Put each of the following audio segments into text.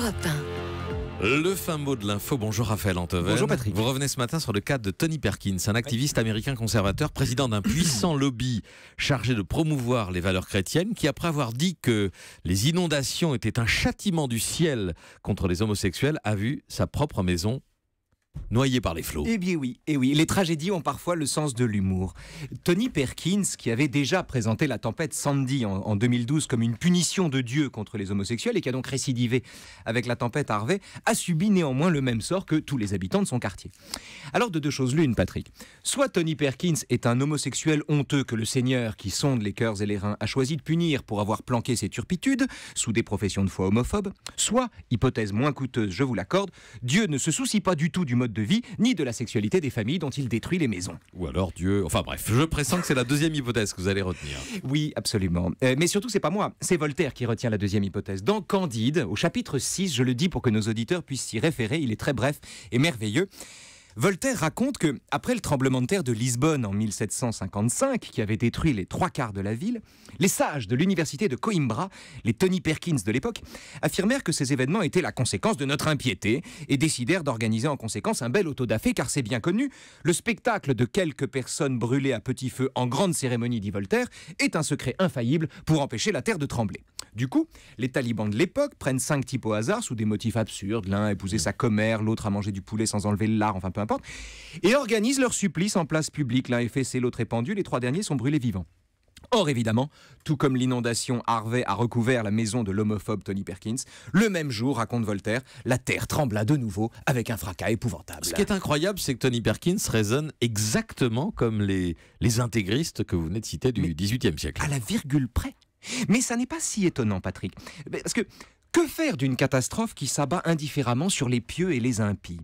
Europe 1. Le fin mot de l'info. Bonjour Raphaël Antoven. Bonjour Patrick. Vous revenez ce matin sur le cas de Tony Perkins, un activiste américain conservateur, président d'un puissant lobby chargé de promouvoir les valeurs chrétiennes, qui après avoir dit que les inondations étaient un châtiment du ciel contre les homosexuels, a vu sa propre maison noyée par les flots. Eh bien oui, les tragédies ont parfois le sens de l'humour. Tony Perkins, qui avait déjà présenté la tempête Sandy en 2012 comme une punition de Dieu contre les homosexuels et qui a donc récidivé avec la tempête Harvey, a subi néanmoins le même sort que tous les habitants de son quartier. Alors de deux choses l'une, Patrick. Soit Tony Perkins est un homosexuel honteux que le Seigneur, qui sonde les cœurs et les reins, a choisi de punir pour avoir planqué ses turpitudes sous des professions de foi homophobes. Soit, hypothèse moins coûteuse, je vous l'accorde, Dieu ne se soucie pas du tout du mode de vie, ni de la sexualité des familles dont il détruit les maisons. Ou alors Dieu... Enfin bref, je pressens que c'est la deuxième hypothèse que vous allez retenir. Oui, absolument. Mais surtout, c'est pas moi, c'est Voltaire qui retient la deuxième hypothèse. Dans Candide, au chapitre 6, je le dis pour que nos auditeurs puissent s'y référer, il est très bref et merveilleux. Voltaire raconte que, après le tremblement de terre de Lisbonne en 1755, qui avait détruit les 3/4 de la ville, les sages de l'université de Coimbra, les Tony Perkins de l'époque, affirmèrent que ces événements étaient la conséquence de notre impiété et décidèrent d'organiser en conséquence un bel autodafé, car c'est bien connu, le spectacle de quelques personnes brûlées à petit feu en grande cérémonie, dit Voltaire, est un secret infaillible pour empêcher la terre de trembler. Du coup, les talibans de l'époque prennent 5 types au hasard sous des motifs absurdes, l'un a épousé sa commère, l'autre a mangé du poulet sans enlever le lard, enfin peu importe, et organisent leur supplice en place publique. L'un est fessé, l'autre est pendu, les 3 derniers sont brûlés vivants. Or évidemment, tout comme l'inondation Harvey a recouvert la maison de l'homophobe Tony Perkins, le même jour, raconte Voltaire, la terre trembla de nouveau avec un fracas épouvantable. Ce qui est incroyable, c'est que Tony Perkins résonne exactement comme les intégristes que vous venez de citer du XVIIIe siècle. À la virgule près. Mais ça n'est pas si étonnant, Patrick. Parce que faire d'une catastrophe qui s'abat indifféremment sur les pieux et les impies ?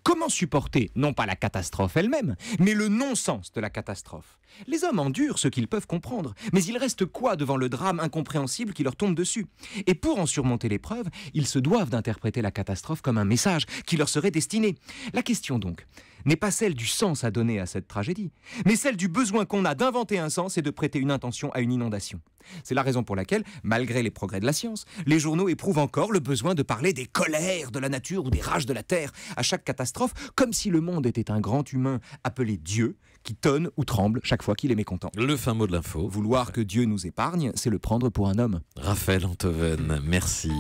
Comment supporter, non pas la catastrophe elle-même, mais le non-sens de la catastrophe ? Les hommes endurent ce qu'ils peuvent comprendre, mais il reste quoi devant le drame incompréhensible qui leur tombe dessus ? Et pour en surmonter l'épreuve, ils se doivent d'interpréter la catastrophe comme un message qui leur serait destiné. La question donc n'est pas celle du sens à donner à cette tragédie, mais celle du besoin qu'on a d'inventer un sens et de prêter une intention à une inondation. C'est la raison pour laquelle, malgré les progrès de la science, les journaux éprouvent encore le besoin de parler des colères de la nature ou des rages de la terre à chaque catastrophe, comme si le monde était un grand humain appelé Dieu, qui tonne ou tremble chaque fois qu'il est mécontent. Le fin mot de l'info. Vouloir que Dieu nous épargne, c'est le prendre pour un homme. Raphaël Antoven, merci.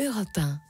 Europe 1.